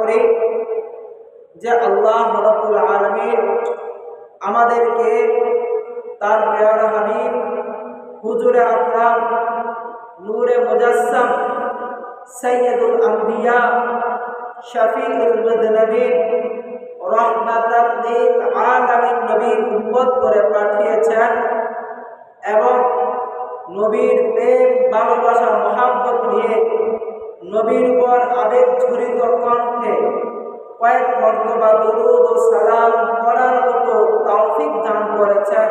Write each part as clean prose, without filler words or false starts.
করি যে আল্লাহ রাব্বুল আলামিন আমাদেরকে তার প্যারা হাবিব হুজুরে আকরাম নূরে মুজাসসাম সাইয়্যিদুল আম্বিয়া শফিউল মুযনিবিন রাহমাতাল লিল আলামিন নবীর উম্মত করে পাঠিয়েছেন এবং নবীর প্রেম ভালোবাসা মহব্বত নিয়ে নবীর উপর আবেগ ঝরিত কণ্ঠে কয়েক মর্তবা দরুদ ও সালাম করার মতো তৌফিক দান করেছেন।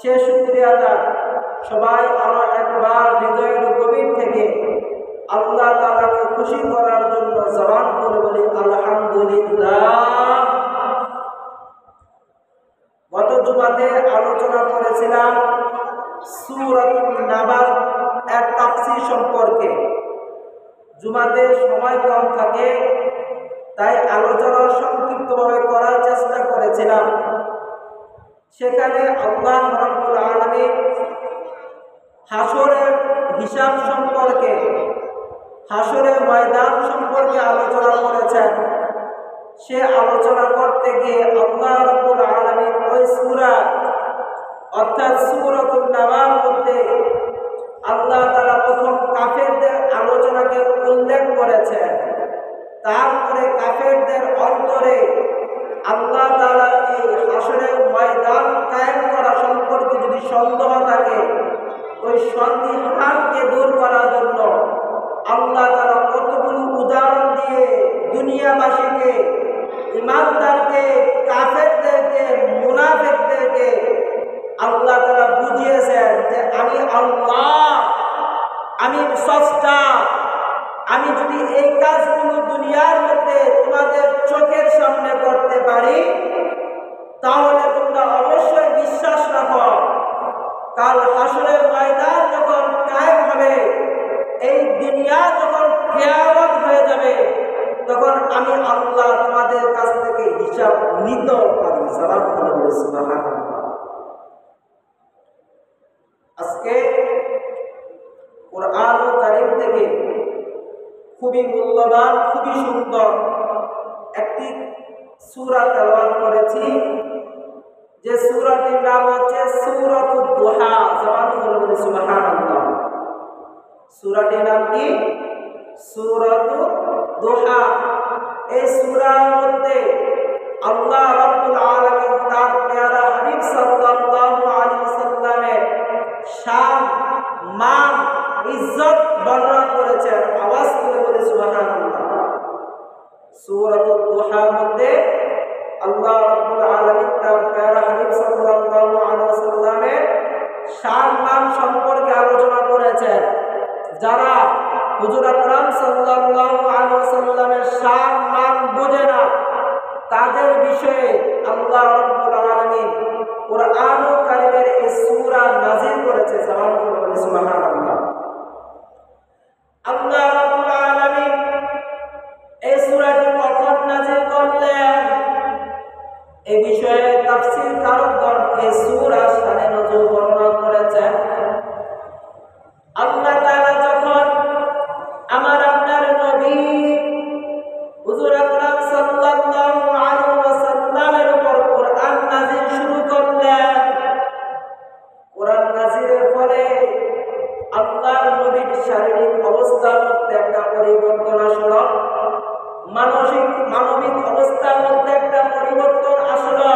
সে শুকরিয়া আদায় সবাই আরো একবার হৃদয়ের গভীর থেকে আল্লাহ তাআলাকে খুশি করার জন্য জবান করে বলি আলহামদুলিল্লাহ। গত জুমাতে আলোচনা করেছিলাম সূরাতুন নাবাল এর তাফসীর সম্পর্কে। জুমাতে সময় কম থাকে তাই আলোচনা সংক্ষিপ্তভাবে করার চেষ্টা করেছিলাম। সেখানে আল্লাহ রাব্বুল আলামিন হাসরের হিসাব সম্পর্কে, হাসরের ময়দান সম্পর্কে আলোচনা করেছেন। সে আলোচনা করতে গিয়ে আল্লাহ রাব্বুল আলামিন ওই সূরা অর্থাৎ সূরাতুন নাবাল মধ্যে আল্লাহ তাআলা প্রথম কাফেরদের আলোচনাকে উল্লেখ করেছেন। তারপরে কাফেরদের অন্তরে আল্লাহ তাআলা এই হাসরের ময়দান কায়েম করা সম্পর্কে যদি সন্দেহ থাকে ওই সন্দেহকে দূর করার জন্য আল্লাহ তাআলা কতগুলো উদাহরণ দিয়ে দুনিয়াবাসীকে, ঈমানদারকে, কাফেরদেরকে, মুনাফিকদেরকে আল্লাহ তাআলা বুঝিয়েছেন যে আমি আল্লাহ, আমি স্রষ্টা। আমি যদি এই কাজগুলো দুনিয়ার মধ্যে তোমাদের চোখের সামনে করতে পারি তাহলে তোমরা অবশ্যই বিশ্বাস রাখো কাল হাসরের ময়দান যখন কায়েম হবে, এই দুনিয়া যখন কিয়ামত হয়ে যাবে তখন আমি আল্লাহ তোমাদের কাছ থেকে হিসাব নিতে পারি। সুবহানাল্লাহ। আজকে কোরআন কারীম থেকে খুবই মূল্যবান, খুবই সুন্দর একটি সূরা তেলাওয়াত করেছি, যে সূরাটির নাম হচ্ছে সূরাতুদ দুহা। সুবহানাল্লাহ। সূরাটির নাম কি? সূরাতুদ দুহা। এই সূরার মধ্যে আল্লাহ রাব্বুল আলামিন তার প্যারা হাবিব সাল্লাল্লাহু আলাইহি ওয়াসাল্লামের শান, মান, ইজ্জত বর্ণনা করেছেন। আওয়াজ করে বলে সুবহানাল্লাহ। সূরাতুদ দুহার মধ্যে আল্লাহ রাব্বুল আলামিন তার প্যারা হাবিব সাল্লাল্লাহু আলাইহি ওয়াসাল্লামের শান, মান সম্পর্কে আলোচনা করেছেন। যারা হুজুর আকরাম সাল্লাল্লাহু আলাইহি ওয়াসাল্লামের শান, মান বোঝে না তাদের বিষয়ে আল্লাহ রাব্বুল আলামিন কোরআন কারীমের এই সূরা নাযিল করেছে। সুবহানাল্লাহ। আল্লাহ রাব্বুল আলামিন এই সূরাটি কখন নাযিল করলেন এই বিষয়ে তাফসীর কারকগণ এই সূরা শানে নজুল বর্ণনা করেছেন। আল্লাহ তাআলা যখন আমার আপনার নবী হুজুর আকরাম সাল্লাল্লাহু আলাইহি ওয়াসাল্লামের উপর কোরআন নাযিল শুরু করলেন, কোরআন নাযিলের ফলে আল্লাহর নবীর শারীরিক অবস্থার মধ্যে একটা পরিবর্তন আসলো, মানবিক অবস্থার মধ্যে একটা পরিবর্তন আসলো।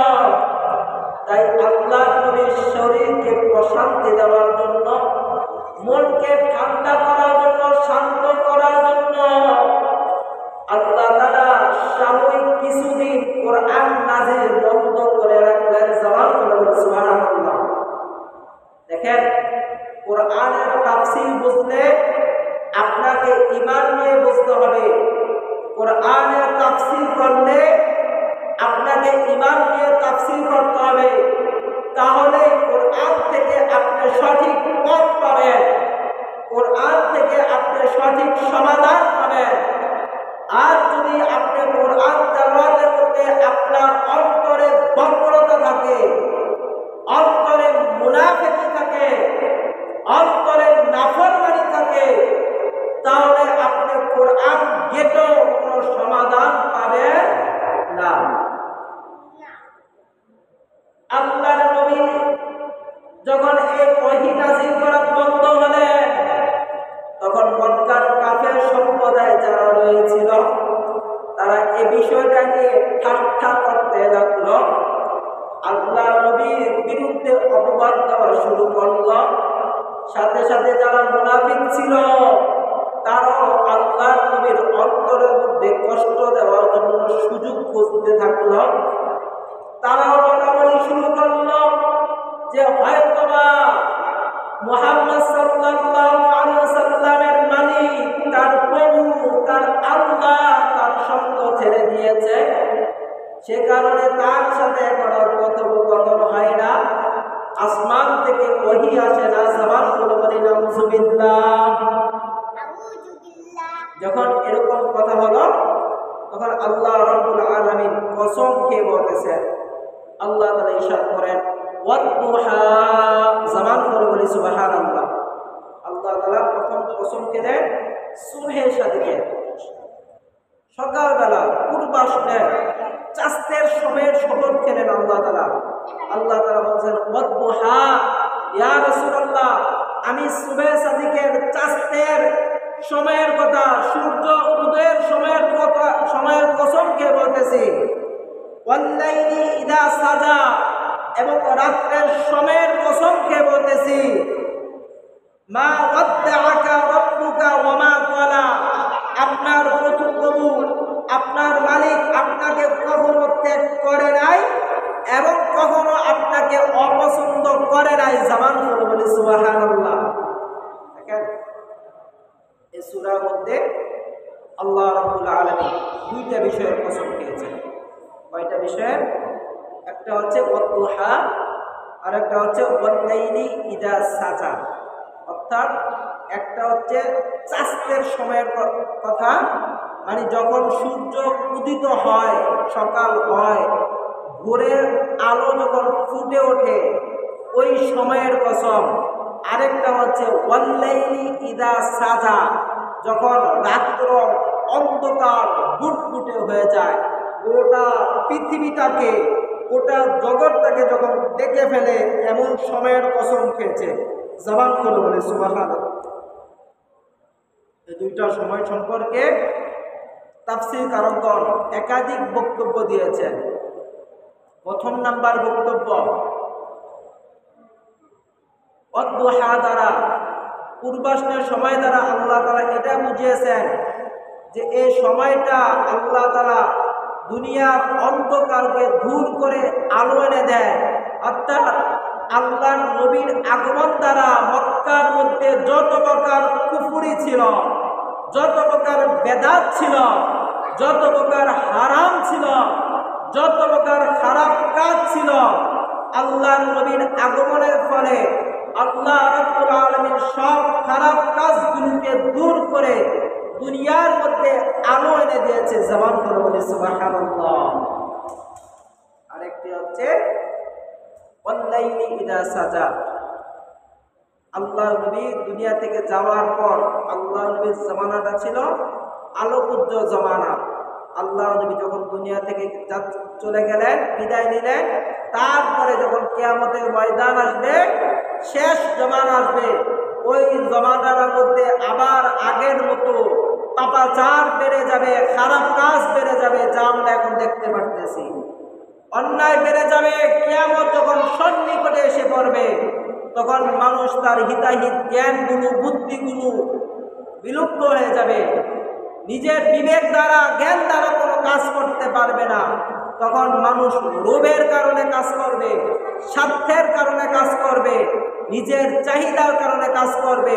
তাই আল্লাহর নবীর শরীরকে প্রশান্তি দেওয়ার জন্য, মনকে ঠান্ডা করার জন্য, শান্ত করার জন্য আল্লাহ তাআলা সাময়িক কিছুদিন কোরআন নাযিল বন্ধ করে রাখলেন। সুবহানাল্লাহ। দেখেন, কোরআনের তাফসীর বুঝলে আপনাকে ঈমান নিয়ে বুঝতে হবে। কোরআনের তাফসীর করলে আপনাকে ঈমান নিয়ে তাফসীর করতে হবে, তাহলে কোরআন থেকে আপনি সঠিক পথ পাবেন, কোরআন থেকে আপনি সঠিক সমাধান পাবেন। আর যদি আপনি কোরআন তেলাওয়াতের মধ্যে আপনার অন্তরে বক্রতা থাকে, অন্তরে মুনাফিকি থাকে, অন্তরে নাফরমানি থাকে, তাহলে আপনি কোরআন গেটেও কোনো সমাধান তারা এই বিষয়টা নিয়ে ঠাট্টা করতে লাগলো, আল্লাহ নবীর বিরুদ্ধে অপবাদ দেওয়া শুরু করলো। সাথে সাথে যারা মুনাফিক ছিল তারাও আল্লাহ নবীর অন্তরের মধ্যে কষ্ট দেওয়ার জন্য সুযোগ খুঁজতে থাকলো। তারাও বলাবলি শুরু করলো যে হয়তোবা মুহাম্মদ সাল্লাল্লাহু আলাইহি ওয়াসাল্লামের মালিক, তার প্রভু, তার আল্লাহ তার সঙ্গ ছেড়ে দিয়েছে, সে কারণে তার সাথে এখন আর কথোপকথন হয় না, আসমান থেকে ওহী আসে না। জবান খুলে বলি নাউযুবিল্লাহ। যখন এরকম কথা হলো তখন আল্লাহ রাব্বুল আলামিন কসম খেয়ে বলতেছেন, আল্লাহ তাআলা ইরশাদ করেন ওয়াদ-দুহা, জবান খুলে বলি সুবহানাল্লাহ। আল্লাহ তাআলা প্রথম কসম খেলেন সুবহের সাথে, সকালবেলা পূর্বাশ্নে চাঁদের সময়ের শপথ খেলেন আল্লাহ তাআলা। আল্লাহ তাআলা বলছেন ওয়াদ-দুহা, ইয়া রাসূলুল্লাহ, আমি সুবহে সাদিকের চাঁদের সময়ের কথা, সূর্য উদয়ের সময়ের কথা, সময়ের কসম খেয়ে বলতেছি। ওয়াল-লাইলি ইযা সাজা, এবং রাতের সময়ের কসম খেয়ে বলতেছি। মা ওয়াদ্দাআকা রাব্বুকা ওয়া মা ক্বালা, আপনার প্রভু, আপনার মালিক আপনাকে কখনো ত্যাগ করে নাই এবং কখনো আপনাকে অপছন্দ করে নাই। জামান করে বলি সুবহানাল্লাহ। দেখেন এই সূরার মধ্যে আল্লাহ রাব্বুল আলামিন দুইটা বিষয়ের কসম খেয়েছেন। কয়টা বিষয়ের? একটা হচ্ছে ওয়াদ-দুহা আর একটা হচ্ছে ওয়াল-লাইলি ইযা সাজা। অর্থাৎ একটা হচ্ছে চাঁদের সময়ের কথা, মানে যখন সূর্য উদিত হয়, সকাল হয়, ভোরের আলো যখন ফুটে ওঠে ওই সময়ের কসম। আরেকটা হচ্ছে ওয়াল-লাইলি ইযা সাজা, যখন রাত্র অন্ধকার ঘুটঘুটে হয়ে যায়, গোটা পৃথিবীটাকে, গোটা জগৎটাকে যখন দেখে ফেলে, এমন সময়ের কসম খেয়েছে। জবান খুলে বলে সুবহানাল্লাহ। এই দুইটা সময় সম্পর্কে তাফসীরকারগণ একাধিক বক্তব্য দিয়েছেন। প্রথম নাম্বার বক্তব্য, ওয়াদ-দুহা দ্বারা, পূর্বাশ্নের সময় দ্বারা আল্লাহ তাআলা এটা বুঝিয়েছেন যে এই সময়টা আল্লাহ তাআলা দুনিয়ার অন্ধকারকে দূর করে আলো এনে দেয়। অর্থাৎ আল্লাহর নবীর আগমন দ্বারা মক্কার মধ্যে যত প্রকার কুফরি ছিল, যত প্রকার বেদাত ছিল, যত প্রকার হারাম ছিল, যত প্রকার খারাপ কাজ ছিল, আল্লাহর নবীর আগমনের ফলে আল্লাহ রাব্বুল আলামিন সব খারাপ কাজগুলোকে দূর করে দুনিয়ার মধ্যে আলো এনে দিয়েছে। জবান করে বলে সুবহানাল্লাহ। আরেকটি হচ্ছে ওয়াল-লাইলি ইযা সাজা, আল্লাহ নবী দুনিয়া থেকে যাওয়ার পর আল্লাহ নবীর জামানাটা ছিল আলোকিত জামানা। আল্লাহ নবী যখন দুনিয়া থেকে চলে গেলেন, বিদায় নিলেন, তারপরে যখন কিয়ামতের ময়দান আসবে, শেষ জামানা আসবে, ওই জামানার মধ্যে আবার আগের মতো পাপাচার বেড়ে যাবে, খারাপ কাজ বেড়ে যাবে, যা আমরা এখন দেখতে পারতেছি। অন্যায় বেড়ে যাবে। কিয়ামত যখন সন্নিকটে এসে পড়বে, তখন মানুষ তার হিতাহিত জ্ঞানগুলো, বুদ্ধিগুলো বিলুপ্ত হয়ে যাবে। নিজের বিবেক দ্বারা, জ্ঞান দ্বারা কোনো কাজ করতে পারবে না। তখন মানুষ লোভের কারণে কাজ করবে, স্বার্থের কারণে কাজ করবে, নিজের চাহিদার কারণে কাজ করবে।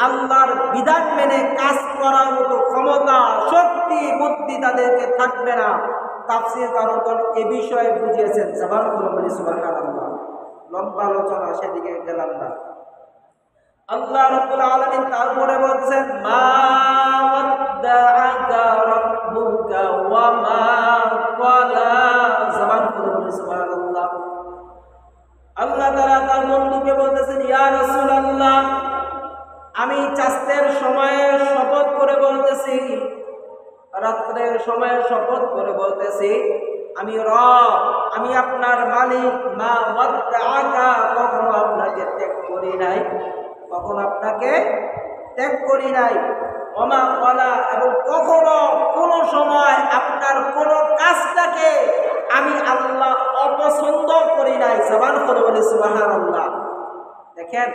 আল্লাহর বিধান মেনে কাজ করার মতো ক্ষমতা, শক্তি, বুদ্ধি তাদেরকে থাকবে না। তাফসীরকারগণ এ বিষয়ে বুঝিয়েছেন। জবান খুলে বলি সুবহানাল্লাহ। লম্বা আলোচনা, সেদিকে গেলাম না। আল্লাহ রাব্বুল আলামিন তারপরে বলছেন মা ওয়াদ্দাআকা রাব্বুকা ওয়া মা ক্বালা। জবান খুলে বলি সুবহানাল্লাহ। আল্লাহ তাআলা তার বন্ধুকে বলতেছেন, ইয়া রাসূলুল্লাহ, আমি চাঁদের সময়ে শপথ করে বলতেছি, রাত্রের সময়ে শপথ করে বলতেছি, আমি রব, আমি আপনার মালিক। মা ওয়াদ্দাআকা, কখনো আপনাকে ত্যাগ করি নাই, কখনো আপনাকে ত্যাগ করি নাই। ওয়া মা ক্বালা, এবং কখনো কোনো সময় দেখেন,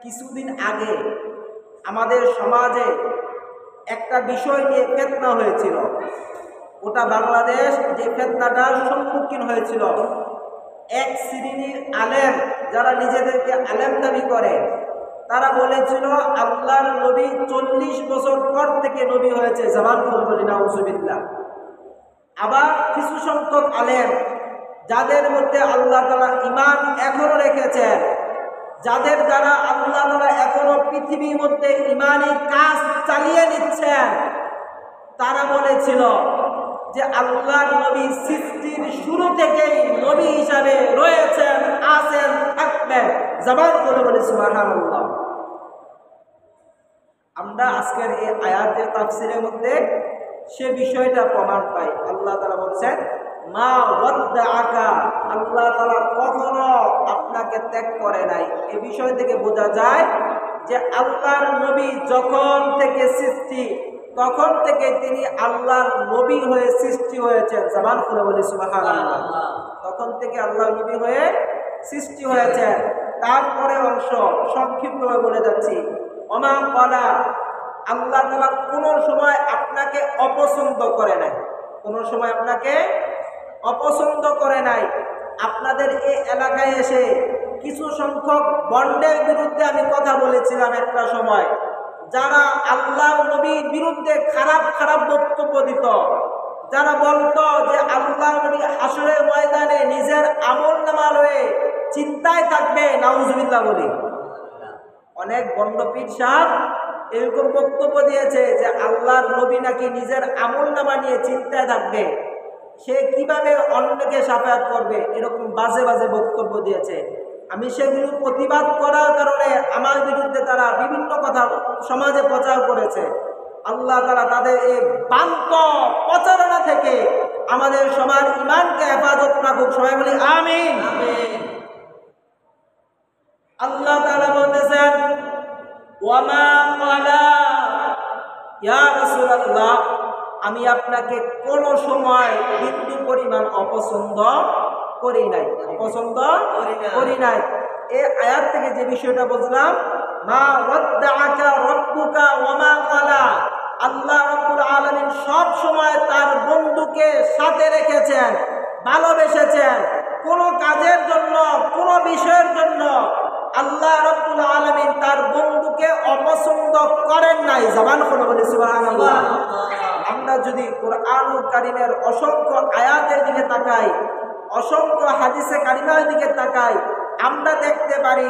কিছুদিন আগে আমাদের সমাজে একটা বিষয় নিয়ে ফিতনা হয়েছিল। ওটা বাংলাদেশ যে ফিতনাটার সম্মুখীন হয়েছিল, এক শ্রেণীর আলেম যারা নিজেদেরকে আলেম দাবি করে, তারা বলেছিল আল্লাহর নবী 40 বছর পর থেকে নবী হয়েছে। জামান বলি নাউজুবিল্লাহ। আবার কিছু সংখ্যক আলেম যাদের মধ্যে আল্লাহ তাআলা ঈমান এখনো রেখেছেন, যাদের দ্বারা আল্লাহ তাআলা এখনো পৃথিবীর মধ্যে ঈমানি কাজ চালিয়ে নিচ্ছেন, তারা বলেছিল যে আল্লাহর নবী সৃষ্টির শুরু থেকেই নবী হিসাবে রয়েছেন, আছেন, থাকবেন। জবান করে বলি সুবহানাল্লাহ। আমরা আজকের এই আয়াতের তাফসীরের মধ্যে সে বিষয়টা প্রমাণ পাই। আল্লাহ তাআলা বলেছেন মা ওয়াদ্দাআকা, আল্লাহ তাআলা কখনো আপনাকে ত্যাগ করে নাই। এই বিষয় থেকে বোঝা যায় যে আল্লাহর নবী যখন থেকে সৃষ্টি, তখন থেকে তিনি আল্লাহর নবী হয়ে সৃষ্টি হয়েছেন। জবান খুলে বলি সুবহানাল্লাহ। তখন থেকে আল্লাহর নবী হয়ে সৃষ্টি হয়েছেন। তারপরে অংশ সংক্ষিপ্তভাবে বলে যাচ্ছি। ওমা ক্বালা, আল্লাহ তাআলা কোনো সময় আপনাকে অপছন্দ করে নাই, কোনো সময় আপনাকে অপছন্দ করে নাই। আপনাদের এই এলাকায় এসে কিছু সংখ্যক বন্ডের বিরুদ্ধে আমি কথা বলেছিলাম একটা সময়, যারা আল্লাহ নবীর বিরুদ্ধে খারাপ খারাপ বক্তব্য দিত, যারা বলতো যে আল্লাহ নবী হাসরের ময়দানে নিজের আমলনামা লয়ে চিন্তায় থাকবে। নাউজুবিল্লাহ বলি। অনেক বন্ড পীর সাহেব এরকম বক্তব্য দিয়েছে যে আল্লাহর নবী নাকি নিজের আমলনামা নিয়ে চিন্তায় থাকবে, সে কিভাবে অন্যকে সাফায়াত করবে, এরকম বাজে বাজে বক্তব্য দিয়েছে। আমি সেগুলো প্রতিবাদ করার কারণে আমার বিরুদ্ধে তারা বিভিন্ন কথা সমাজে প্রচার করেছে। আল্লাহ তাআলা তাদের এই বান্ত প্রচারণা থেকে আমাদের সবার ঈমানকে হেফাজত রাখুক। সবাই বলি আমিন। আল্লাহ তাআলা বলতেছেন ওয়ামা ক্বালা, ইয়া রাসূলুল্লাহ, আমি আপনাকে কোন সময় বিন্দু পরিমাণ অপছন্দ করি নাই, অপছন্দ করি নাই। এই আয়াত থেকে যে বিষয়টা বুঝলাম, মা ওয়াদ্দাআকা রাব্বুকা ওয়ামা ক্বালা, আল্লাহ রাব্বুল আলামিন সব সময় তার বন্ধুকে সাথে রেখেছেন, ভালোবেসেছেন। কোন কাজের জন্য, কোন বিষয়ের জন্য আল্লাহ রাব্বুল আলামিন তার বন্ধুকে অপছন্দ করেন নাই। জবান খুলে বলি সুবহানাল্লাহ। আমরা যদি কুরআনুল কারীমের অসংখ্য আয়াতের দিকে তাকাই, অসংখ্য হাদিসে কারিমার দিকে তাকাই, আমরা দেখতে পারি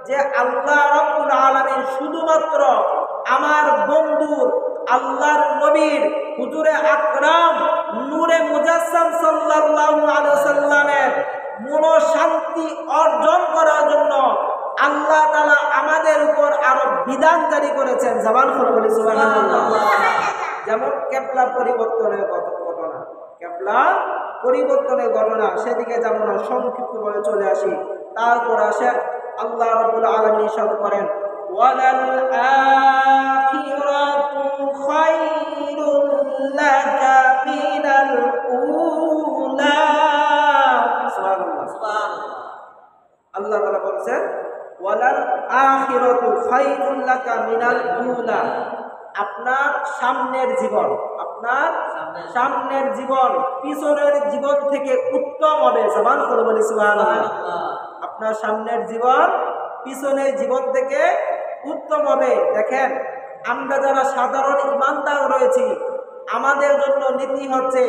যে আল্লাহ রাব্বুল আলামিন শুধুমাত্র আমার বন্ধুর আল্লাহর নবীর হুজুরে আকরাম নূরে মুজাসসাম সাল্লাল্লাহু আলাইহি ওয়াসাল্লামের মনোশান্তি অর্জন করার জন্য আল্লাহ তাআলা আমাদের উপর আরো বিধান জারি করেছেন। জবান খুলে বলি সুবহানাল্লাহ। যেমন কেবলা পরিবর্তনের ঘটনা, কেবলা পরিবর্তনের ঘটনা, সেদিকে যেমন সংক্ষিপ্তভাবে চলে আসি। তারপর আসেন আল্লাহ রাব্বুল আলামিন ইরশাদ করেন ওয়ালাল আখিরাতু খায়রুল লাকা মিনাল উলা। সুবহানাল্লাহ, সুবহানাল্লাহ। আল্লাহ তাআলা বলেন ওয়ালাল আখিরাতু খায়রুল লাকা মিনাল উলা, আপনার সামনের জীবন, আপনার সামনের জীবন পিছনের জীবন থেকে উত্তম হবে। জবান করে বলি সুবহানাল্লাহ। আপনার সামনের জীবন পিছনের জীবন থেকে উত্তম হবে। দেখেন, আমরা যারা সাধারণ ঈমানদার রয়েছি, আমাদের জন্য নীতি হচ্ছে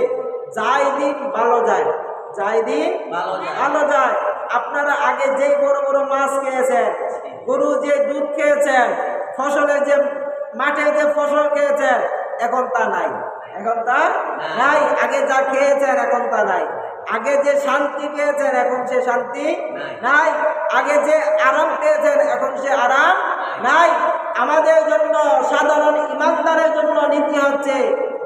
যাই দিন ভালো যায়, যাই দিন ভালো যায়। আপনারা আগে যেই বড় বড় মাছ খেয়েছেন, গরু যে দুধ খেয়েছেন, ফসলের যে মাঠে যে ফসল খেয়েছেন, এখন তা নাই, এখন তা নাই। আগে যা খেয়েছেন এখন তা নাই। আগে যে শান্তি পেয়েছেন এখন সে শান্তি নাই। আগে যে আরাম পেয়েছেন এখন সে আরাম নাই। আমাদের জন্য, সাধারণ ঈমানদারের জন্য নীতি হচ্ছে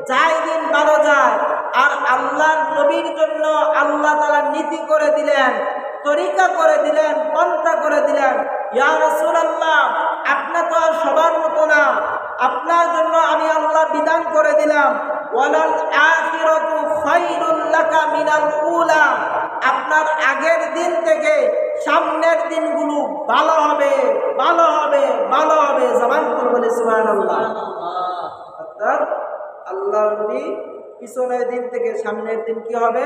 যাই দিন ভালো যায়। আর আল্লাহর নবীর জন্য আল্লাহ তাআলা নীতি করে দিলেন, তরিকা করে দিলেন, পন্থা করে দিলেন। ইয়া রাসূলুল্লাহ, আপনি তো সবার মতো না, আপনার জন্য আমি আল্লাহ বিধান করে দিলাম ওয়ালাল আখিরাতু খায়রুল লাকা লাকা মিনাল উলা, আপনার আগের দিন থেকে সামনের দিনগুলো ভালো হবে, ভালো হবে, ভালো হবে। জবান খুলে বলি সুবহানাল্লাহ। অর্থাৎ আল্লাহ নবী পিছনের দিন থেকে সামনের দিন কি হবে?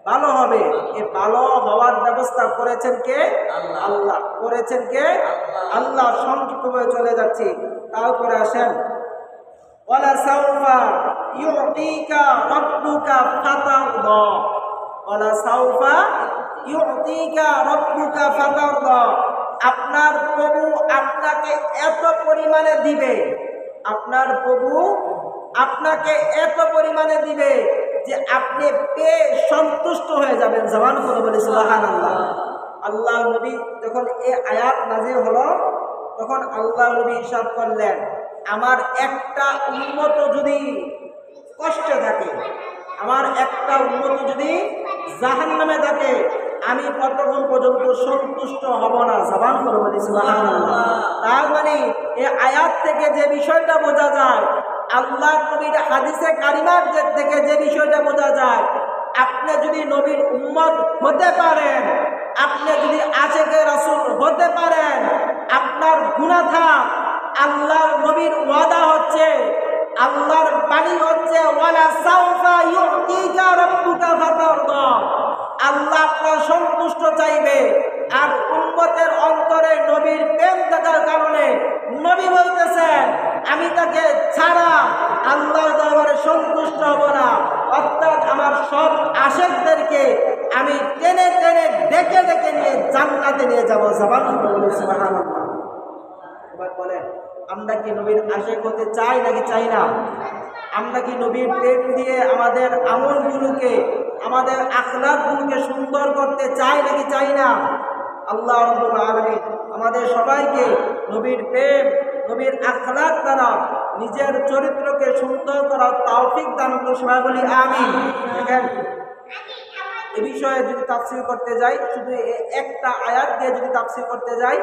ভালো হবে। এই ভালো হওয়ার ব্যবস্থা করেছেন কে? আল্লাহ করেছেন কে? আল্লাহ। সংক্ষিপ্তভাবে চলে যাচ্ছি, তারপরে আসেন ওয়ালা সাউফা ইউতিকা রাব্বুকা ফাতারদা, ওয়ালা সাউফা ইউতিকা রাব্বুকা ফাতারদা, আপনার প্রভু আপনাকে এত পরিমাণে দিবে, আপনার প্রভু আপনাকে এত পরিমাণে দিবে যে আপনি পেয়ে সন্তুষ্ট হয়ে যাবেন। জবান করে বলি সুবহানাল্লাহ। আল্লাহ নবী যখন এই আয়াত নাযিল হলো তখন আল্লাহ নবী ইরশাদ করলেন, আমার একটা উম্মত যদি কষ্টে থাকে, আমার একটা উম্মত যদি জাহান্নামে থাকে, আমি কতক্ষণ পর্যন্ত সন্তুষ্ট হব না। জবান করে বলি সুবহানাল্লাহ। তার মানে এই আয়াত থেকে যে বিষয়টা বোঝা যায়, আল্লাহ নবীর হাদিসে কারিমার থেকে যে বিষয়টা বোঝা যায়, আপনি যদি নবীর উম্মত হতে পারেন, আপনি যদি আশিকে রাসূল হতে পারেন, আপনার গুনাহ থাক, আল্লাহর নবীর ওয়াদা হচ্ছে, আল্লাহর বাণী হচ্ছে ওয়ালা সাউফা ইউতিকা রাব্বুকা ফাতারদা, আল্লাহ আপনার সন্তুষ্ট চাইবে। আর উম্মতের অন্তরে নবীর প্রেম থাকার কারণে নবী বলতেছেন, আমি তাকে ছাড়া আল্লাহর দরবারে সন্তুষ্ট হব না। অর্থাৎ আমার সব আশিকদেরকে আমি টেনে টেনে ডেকে ডেকে নিয়ে জান্নাতে নিয়ে যাব। সুবহানাল্লাহ। এবার বলেন, আমরা কি নবীর আশিক হতে চাই নাকি চাই না? আমরা কি নবীর প্রেম দিয়ে আমাদের আমলগুলোকে, আমাদের আখলাকগুলোকে সুন্দর করতে চাই নাকি চাই না? আল্লাহ রাব্বুল আলামিন আমাদের সবাইকে নবীর প্রেম, নবীর আখলাক দ্বারা নিজের চরিত্রকে সুন্দর করার তৌফিক দান করুন। সবাই বলি আমিন। দেখেন, এই বিষয়ে যদি তাফসীর করতে যাই, শুধু একটা আয়াত দিয়ে যদি তাফসীর করতে যাই,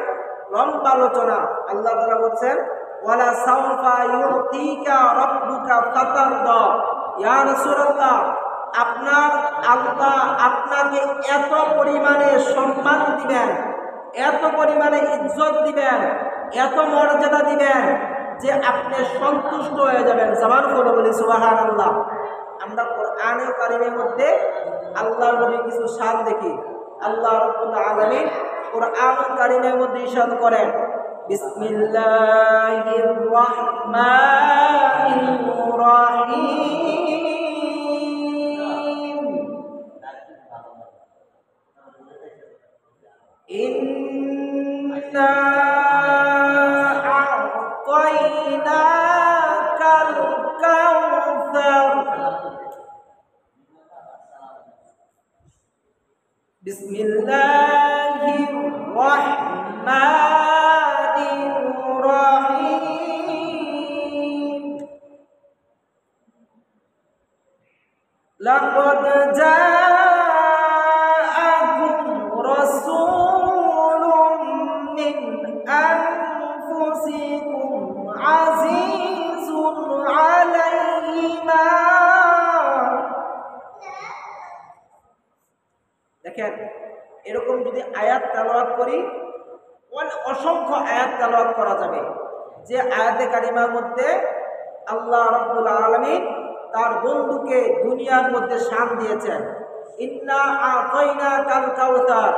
লম্বা আলোচনা। আল্লাহ তাআলা বলছেন ওয়ালা সাউফা ইউতিকা রাব্বুকা ফাতারদা, ইয়া রাসূলুল্লাহ, আপনার আল্লাহ আপনাকে এত পরিমাণে সম্মান দিবেন, এত পরিমাণে ইজ্জত দিবেন, এত মর্যাদা দিবেন যে আপনি সন্তুষ্ট হয়ে যাবেন। জবান করে বলি সুবহানাল্লাহ। আমরা কোরআনে কারিমের মধ্যে আল্লাহর নবীর কিছু শান দেখি। আল্লাহ রাব্বুল আলামিন কোরআন কারিমের মধ্যে ইরশাদ করেন, বিসমিল্লাহির রাহমানির রাহিম, ইন্না আ'তাইনাকাল কাউসার, বিসমিল্লাহির রাহমানির রাহিম, লাকাদ জাআকুম রাসূলুম মিন আনফুসিকুম আজিজুন আলাইহি মা। দেখেন, এরকম যদি আয়াত তেলাওয়াত করি, অসংখ্য আয়াত তেলাওয়াত করা যাবে, যে আয়াতে কারিমার মধ্যে আল্লাহ রাব্বুল আলামিন তার বন্ধুকে দুনিয়ার মধ্যে শান দিয়েছেন। ইন্না আ'তাইনাকাল কাউসার,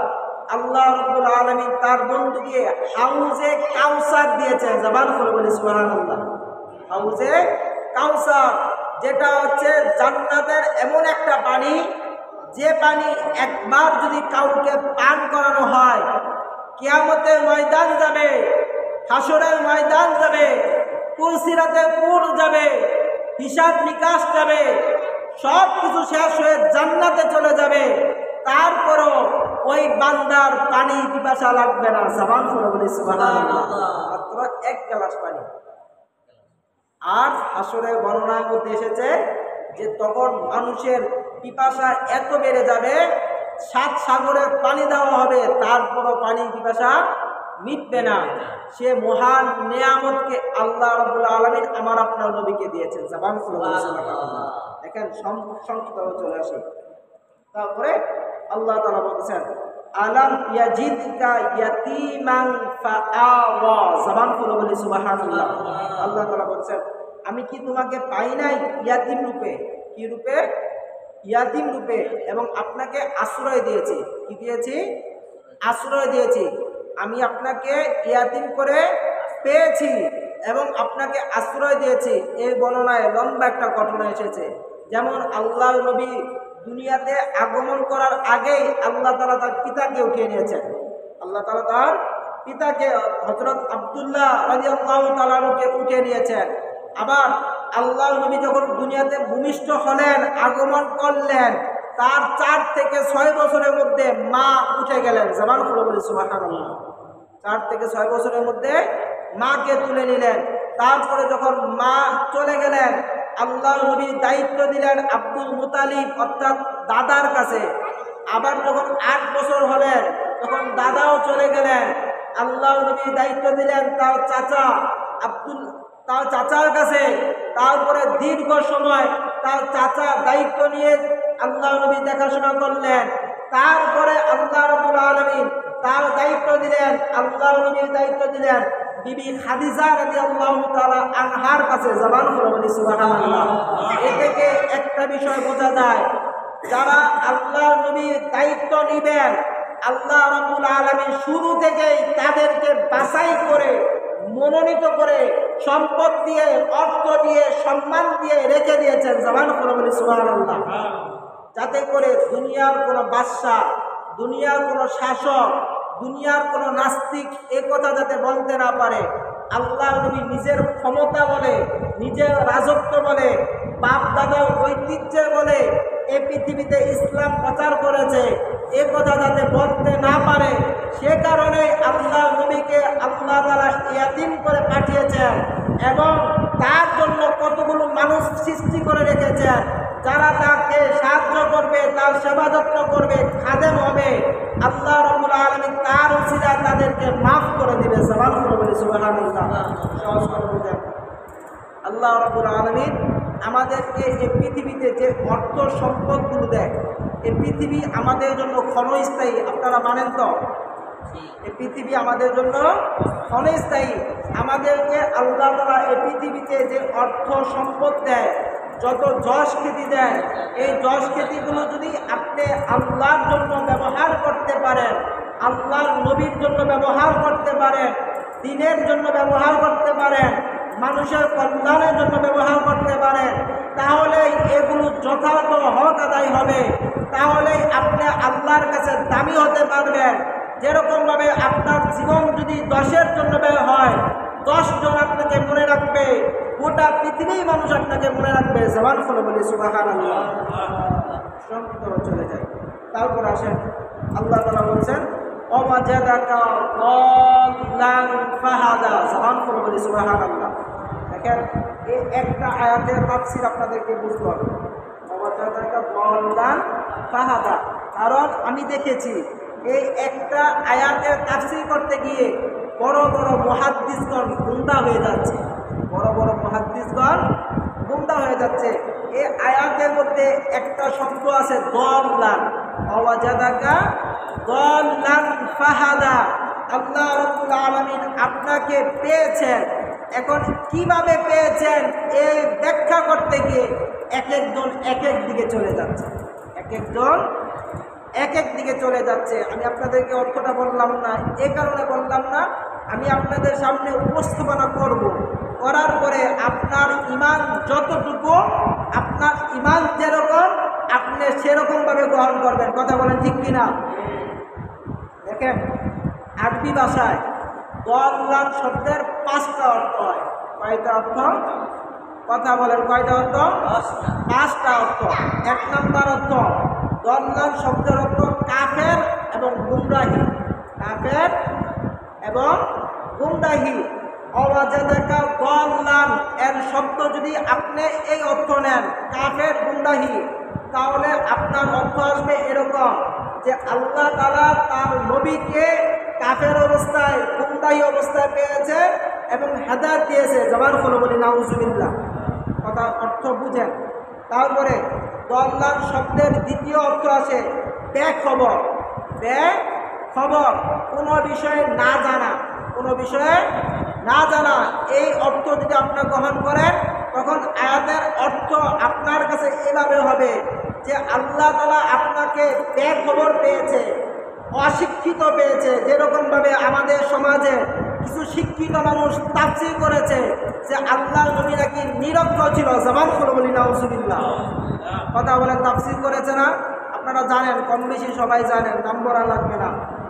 আল্লাহ রাব্বুল আলামিন তার বন্ধুকে হাউজে কাউসার দিয়েছেন। জবান করে বলি সুবহানাল্লাহ। হাউজে কাউসার, যেটা হচ্ছে জান্নাতের এমন একটা পানি, যে পানি একবার যদি কাউকে পান করানো হয়, কিয়ামতের ময়দান যাবে, হাসরের ময়দান যাবে, পুলসিরাতে পুর যাবে, হিসাব নিকাশ যাবে, সব কিছু শেষ হয়ে জান্নাতে চলে যাবে, তারপরও ওই বান্দার পানি পিপাসা লাগবে না। জবান করে বলি সুবহানাল্লাহ। মাত্র এক গ্লাস পানি। আর হাসরের বর্ণনার মধ্যে এসেছে যে তখন মানুষের পিপাসা এত বেড়ে যাবে, 7 সাগরের পানি দেওয়া হবে, তারপরও পানি পিপাসা মিটবে না। সে মহান নিয়ামতকে আল্লাহ রাব্বুল আলামিন আমার আপনার নবীকে দিয়েছেন। জবান করে বলি সুবহানাল্লাহ। দেখেন, সংক্ষিপ্তভাবে চলে আসে। তারপরে আল্লাহ তাআলা বলছেন আলাম ইয়াজিদকা ইয়াতীমান ফাআওয়া, জবান খুলে বলি সুবহানাল্লাহ। আল্লাহ তাআলা বলছেন আমি কি তোমাকে পাই নাই ইয়াতীম রূপে? কি রূপে? ইয়াতীম রূপে, এবং আপনাকে আশ্রয় দিয়েছি। কি দিয়েছি? আশ্রয় দিয়েছি। আমি আপনাকে ইয়াতীম করে পেয়েছি এবং আপনাকে আশ্রয় দিয়েছি। এই বর্ণনায় লম্বা একটা ঘটনা এসেছে। যেমন আল্লাহ নবী দুনিয়াতে আগমন করার আগেই আল্লাহ তাআলা তার পিতাকে উঠিয়ে নিয়েছেন। আল্লাহ তাআলা তার পিতাকে হযরত আব্দুল্লাহ রাদিয়াল্লাহু তাআলাকে উঠিয়ে নিয়েছেন। আবার আল্লাহ নবী যখন দুনিয়াতে ভূমিষ্ঠ হলেন, আগমন করলেন, তার 4 থেকে 6 বছরের মধ্যে মা উঠে গেলেন। জবান খুলে বলি সুবহানাল্লাহ। 4 থেকে 6 বছরের মধ্যে মাকে তুলে নিলেন। তারপরে যখন মা চলে গেলেন, আল্লাহ নবী দায়িত্ব দিলেন আব্দুল মুতালিব অর্থাৎ দাদার কাছে। আবার যখন 8 বছর হলেন তখন দাদাও চলে গেলেন। আল্লাহ নবী দায়িত্ব দিলেন তার চাচার কাছে। তারপরে দীর্ঘ সময় তার চাচা দায়িত্ব নিয়ে আল্লাহ নবী দেখাশোনা করলেন। তারপরে আল্লাহ রাব্বুল আলামিন তার দায়িত্ব দিলেন, আল্লাহ নবী দায়িত্ব দিলেন বিবি খাদিজা রাদিয়াল্লাহু তাআলা আনহার কাছে। জবান খুলে বলি সুবহানাল্লাহ। এ থেকে একটা বিষয় বোঝা যায়, যারা আল্লাহ নবীর দায়িত্ব নেবেন আল্লাহ রাব্বুল আলামিন শুরু থেকেই তাদেরকে বাছাই করে মনোনীত করে সম্পদ দিয়ে, অর্থ দিয়ে, সম্মান দিয়ে রেখে দিয়েছেন। জবান খুলে বলি সুবহানাল্লাহ। যাতে করে দুনিয়ার কোনো বাদশা, দুনিয়ার কোনো শাসক, দুনিয়ার কোনো নাস্তিক এ কথা যাতে বলতে না পারে। আল্লাহ নবী নিজের ক্ষমতা বলে, নিজের রাজত্ব বলে, বাপ দাদার ঐতিহ্যের বলে এই পৃথিবীতে ইসলাম প্রচার করেছে, এ কথা যাতে বলতে না পারে, সে কারণে আল্লাহ নবীকে আল্লাহ তাআলা ইয়াতীম করে পাঠিয়েছেন এবং তার জন্য কতগুলো মানুষ সৃষ্টি করে রেখেছেন যারা তাকে সাহায্য করবে, তার সেবা যত্ন করবে, খাদেম হবে। আল্লাহ রাব্বুল আলামিন তার উসিলায় তাদেরকে মাফ করে দিবে। জবান খুলে বলি সুবহানাল্লাহ। সহজ করে বুঝেন, আল্লাহ রাব্বুল আলামিন আমাদেরকে এই পৃথিবীতে যে অর্থ সম্পদগুলো দেয়, এই পৃথিবী আমাদের জন্য ক্ষণস্থায়ী। আপনারা মানেন তো? এই পৃথিবী আমাদের জন্য ক্ষণস্থায়ী। আমাদেরকে আল্লাহ তাআলা এই পৃথিবীতে যে অর্থ সম্পদ দেয়, যত যশ খ্যাতি দেয়, এই যশ খ্যাতিগুলো যদি আপনি আল্লাহর জন্য ব্যবহার করতে পারেন, আল্লাহর নবীর জন্য ব্যবহার করতে পারেন, দ্বীনের জন্য ব্যবহার করতে পারেন, মানুষের কল্যাণের জন্য ব্যবহার করতে পারেন, তাহলে এগুলো যথাযথ হক আদায় হবে। তাহলে আপনি আল্লাহর কাছে দামি হতে পারবেন। যেরকমভাবে আপনার জীবন যদি 10-এর জন্য ব্যয় হয়, 10 জন আপনাকে মনে রাখবে, গোটা পৃথিবীর মানুষ আপনাকে মনে রাখবে। জবান খুলে বলি সুবহানাল্লাহ। সংক্ষিপ্ত চলে যায়। তারপর আসেন আল্লাহ তাআলা বলছেন ওয়াজাদাকা দাল্লান ফাহাদা। জবান খুলে বলি সুবহানাল্লাহ। দেখেন এই একটা আয়াতের তাফসীর আপনাদেরকে বুঝতে হবে। ওয়াজাদাকা দাল্লান ফাহাদা, কারণ আমি দেখেছি এই একটা আয়াতের তাফসীর করতে গিয়ে বড় বড় মুহাদ্দিসগণ গুমরা হয়ে যাচ্ছে। বড় বড় মুহাদ্দিসগণ গুমরা হয়ে যাচ্ছে। এই আয়াতের মধ্যে একটা শব্দ আছে দাল্লান, ওয়াজাদাকা দাল্লান ফাহাদা। আল্লাহ রাব্বুল আলামিন আপনাকে পেয়েছেন। এখন কিভাবে পেয়েছেন এই ব্যাখ্যা করতে গিয়ে এক একজন এক এক দিকে চলে যাচ্ছে, এক একজন এক এক দিকে চলে যাচ্ছে। আমি আপনাদেরকে অর্থটা বললাম না, এ কারণে বললাম না, আমি আপনাদের সামনে উপস্থাপনা করব, করার পরে আপনার ঈমান যতটুকু, আপনার ঈমান যেরকম আপনি সেরকমভাবে গ্রহণ করবেন। কথা বলেন ঠিক কিনা? দেখেন আরবি ভাষায় দাল্লান শব্দের 5টা অর্থ হয়। কয়টা অর্থ? কথা বলেন কয়টা অর্থ? 5টা অর্থ। 1 নম্বর অর্থ, দাল্লান শব্দের অর্থ কাফের এবং গুমরাহি। কাফের এবং গুমরাহি। ওয়াজাদাকা দাল্লান এর শব্দ যদি আপনি এই অর্থ নেন, কাফের গুমরাহি, তাহলে আপনার অর্থ আসবে এরকম যে আল্লাহ তাআলা তার নবীকে কাফের অবস্থায়, গুমরাহি অবস্থায় পেয়েছে এবং হেদায়েত দিয়েছে। জবান খুলে বলি নাউজুবিল্লাহ। কথা অর্থ বুঝেন। তারপরে দল্লাল শব্দের দ্বিতীয় অর্থ আছে বেখবর। বেখবর, কোনো বিষয়ে না জানা, কোনো বিষয়ে না জানা। এই অর্থ যদি আপনি গ্রহণ করেন তখন আয়াতের অর্থ আপনার কাছে এভাবে হবে যে আল্লাহ তাআলা আপনাকে বেখবর পেয়েছে, অশিক্ষিত পেয়েছে। যেরকমভাবে আমাদের সমাজে কিছু শিক্ষিত মানুষ তাফসীর করেছে যে আল্লাহর নবী নাকি নিরক্ষর ছিল। জবান খুলে বলি নাউজুবিল্লাহ। কথা বলেন, তাফসীর করেছে না? আপনারা জানেন, কম বেশি সবাই জানেন, নাম বলা লাগবে না।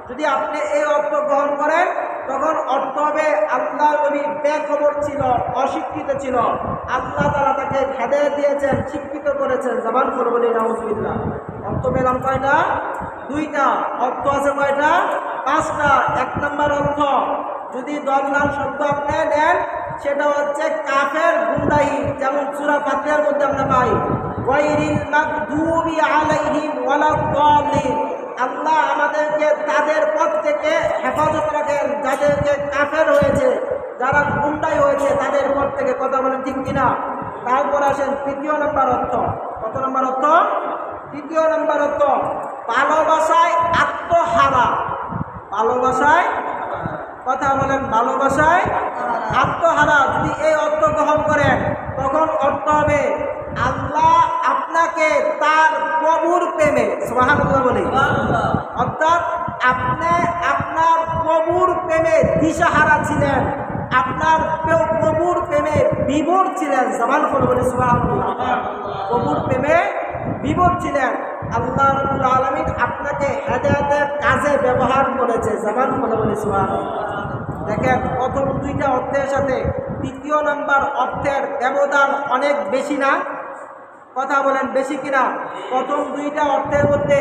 যদি আপনি এই অর্থ গ্রহণ করেন তখন অর্থ হবে আল্লাহর নবী বেখবর ছিল, অশিক্ষিত ছিল, আল্লাহ তাআলা তাকে হেদায়েত দিয়েছেন, শিক্ষিত করেছেন। জবান খুলে বলি নাউজুবিল্লাহ। অর্থ পেলাম কয়টা? দুইটা। অর্থ আছে কয়টা? পাঁচটা। এক নম্বর অর্থ, যদি দল্লাল শব্দ আপনি নেন সেটা হচ্ছে কাফের গুমরাহি, যেমন সূরা ফাতিহার মধ্যে আমরা পাই গায়রিল মাগদুবি আলাইহিম ওয়ালাদ-দাল্লিন। আল্লাহ আমাদেরকে তাদের পথ থেকে হেফাজত রাখেন যাদেরকে কাফের হয়েছে, যারা গুমরাহি হয়েছে তাদের পথ থেকে। কথা বলেন ঠিক কিনা? তারপর আসেন তৃতীয় নম্বর অর্থ। কত নম্বর অর্থ? তৃতীয় নম্বর অর্থ, ভালোবাসায় আত্মহারা। ভালোবাসায়, কথা বলেন, ভালোবাসায় আত্মহারা। যদি এই অর্থ গ্রহণ করেন তখন অর্থ হবে আল্লাহ আপনাকে তার প্রভুর প্রেমে, সুবহানাল্লাহ বলি, অর্থাৎ আপনি আপনার প্রভুর প্রেমে দিশাহারা ছিলেন, আপনার প্রভুর প্রেমে বিভোর ছিলেন। জবান খুলে বলি সুবহানাল্লাহ। প্রভুর প্রেমে বিভোর ছিলেন। আল্লাহ রাব্বুল আলামিন আপনাকে হেদায়েতের কাজে ব্যবহার করেছে। জবান খুলে বলি সুবহানাল্লাহ। দেখেন, প্রথম দুইটা অর্থের সাথে তৃতীয় নাম্বার অর্থের ব্যবধান অনেক বেশি না? কথা বলেন, বেশি কিনা? প্রথম দুইটা অর্থের মধ্যে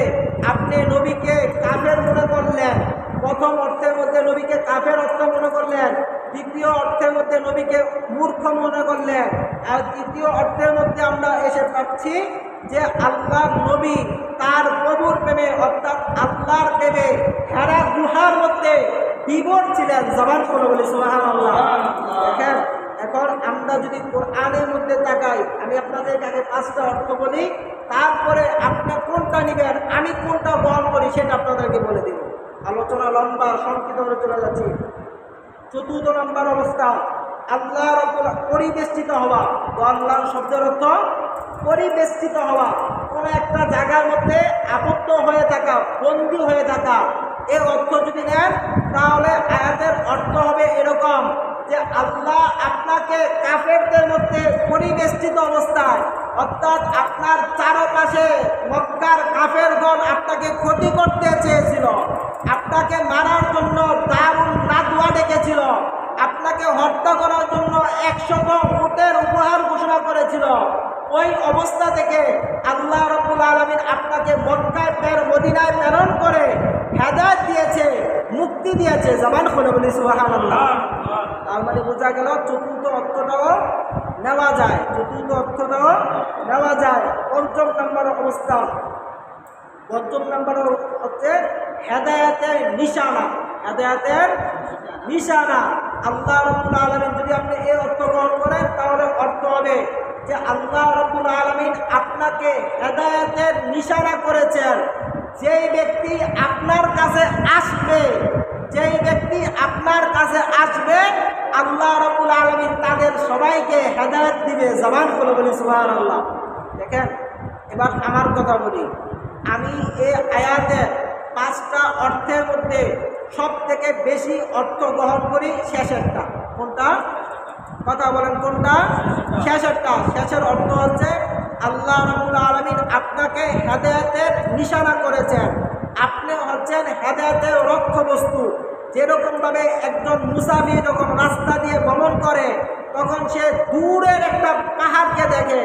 আপনি নবীকে কাফের মনে করলেন, প্রথম অর্থের মধ্যে নবীকে কাফের অর্থ মনে করলেন, দ্বিতীয় অর্থের মধ্যে নবীকে মূর্খ মনে করলেন, আর তৃতীয় অর্থের মধ্যে আমরা এসে পাচ্ছি যে আল্লাহর নবী তার প্রভুর প্রেমে, অর্থাৎ আল্লাহর প্রেমে হেরা গুহার মধ্যে বিভোর ছিলেন। জবান খুলে বলি সুবহানাল্লাহ। দেখেন, এখন আমরা যদি কোরআনের মধ্যে তাকাই, আমি আপনাদেরকে আগে পাঁচটা অর্থ বলি, তারপরে আপনি কোনটা নেবেন, আমি কোনটা গ্রহণ করি সেটা আপনাদেরকে বলে দিব। আলোচনা লম্বা, সংক্ষিপ্ত করে চলে যাচ্ছি। চতুর্থ নম্বর অবস্থা, আল্লাহ রাব্বুল পরিবেষ্টিত হওয়া। আল্লাহর শব্দের অর্থ পরিবেষ্টিত হওয়া, কোনো একটা জায়গার মধ্যে আবদ্ধ হয়ে থাকা, বন্দী হয়ে থাকা। এই অর্থ যদি নেন তাহলে আয়াতের অর্থ হবে এরকম যে আল্লাহ আপনাকে কাফেরদের মধ্যে পরিবেষ্টিত অবস্থায়, অর্থাৎ আপনার চারপাশে মক্কার কাফেরগণ আপনাকে ক্ষতি করতে চেয়েছিল, আপনাকে মারার জন্য দারুণ নাদওয়া ডেকেছিল, আপনাকে হত্যা করার জন্য 100 উটের উপহার ঘোষণা করেছিল। ওই অবস্থা থেকে আল্লাহ রাব্বুল আলামিন আপনাকে মক্কায় মদিনায় প্রেরণ করে হেদায়েত দিয়েছে, মুক্তি দিয়েছে। জবান খুলে বলি সুবহানাল্লাহ। তার মানে বোঝা গেল চতুর্থ অর্থটাও নেওয়া যায়, চতুর্থ অর্থটাও নেওয়া যায়। পঞ্চম নম্বর অবস্থা, পঞ্চম নম্বর হচ্ছে হেদায়েতের নিশানা। হেদায়েতের নিশানা, আল্লাহ রাব্বুল আলামিন যদি আপনি এই অর্থ গ্রহণ করেন তাহলে অর্থ হবে যে আল্লাহ রাব্বুল আলামিন আপনাকে হেদায়েতের নিশানা করেছেন। যেই ব্যক্তি আপনার কাছে আসবে, যেই ব্যক্তি আপনার কাছে আসবে, আল্লাহ রাব্বুল আলামিন তাদের সবাইকে হেদায়েত দিবে। জবান খুলে বলি সুবহানাল্লাহ। দেখেন, এবার আমার কথা বলি। আমি এই আয়াতের পাঁচটা অর্থের মধ্যে সব থেকে বেশি অর্থ গ্রহণ করি শেষেরটা। কোনটা? কথা বলেন, কোনটা? শেষেরটা। শেষের অর্থ হচ্ছে আল্লাহ রাব্বুল আলামিন আপনাকে হেদায়েতের নিশানা করেছেন, আপনি হচ্ছেন হেদায়েতের লক্ষ্যবস্তু। যেরকমভাবে একজন মুসাফির যখন রাস্তা দিয়ে ভ্রমণ করে তখন সে দূরের একটা পাহাড়কে দেখে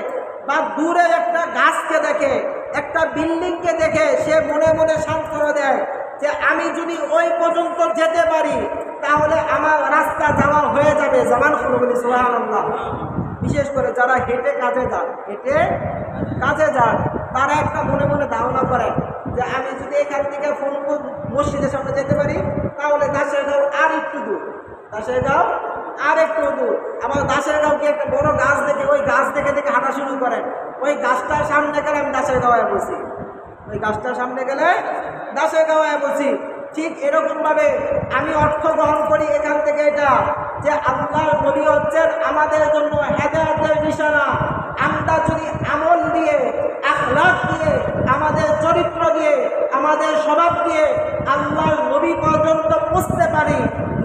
বা দূরের একটা গাছকে দেখে, একটা বিল্ডিংকে দেখে সে মনে মনে সান্ত্বনা দেয় যে আমি যদি ওই পর্যন্ত যেতে পারি তাহলে আমার রাস্তা যাওয়া হয়ে যাবে। জবান খুলে বলি সুবহানাল্লাহ। বিশেষ করে যারা হেঁটে কাজে যান, হেঁটে কাজে যান, তারা একটা মনে মনে ধারণা করে যে আমি যদি এখান থেকে ফোনপুর মসজিদের সামনে যেতে পারি তাহলে দাসেরগাঁও আর একটু দূর, দাসেরগাঁও আর একটু দূর। আমার দাসেরগাঁওকে একটা বড় গাছ দেখে ওই গাছ দেখে দেখে হাঁটা শুরু করেন, ওই গাছটার সামনে গেলে আমি দাসের গাওয়ায় বসি, ওই গাছটার সামনে গেলে দাসের গাওয়ায় বসি। ঠিক এরকমভাবে আমি অর্থ গ্রহণ করি এখান থেকে এটা যে আল্লাহর নবী হচ্ছেন আমাদের জন্য হেদায়েতের নিশানা। আমরা যদি আমল দিয়ে, আখলাক দিয়ে, আমাদের চরিত্র দিয়ে, আমাদের স্বভাব দিয়ে আল্লাহর নবী পর্যন্ত পৌঁছতে পারি,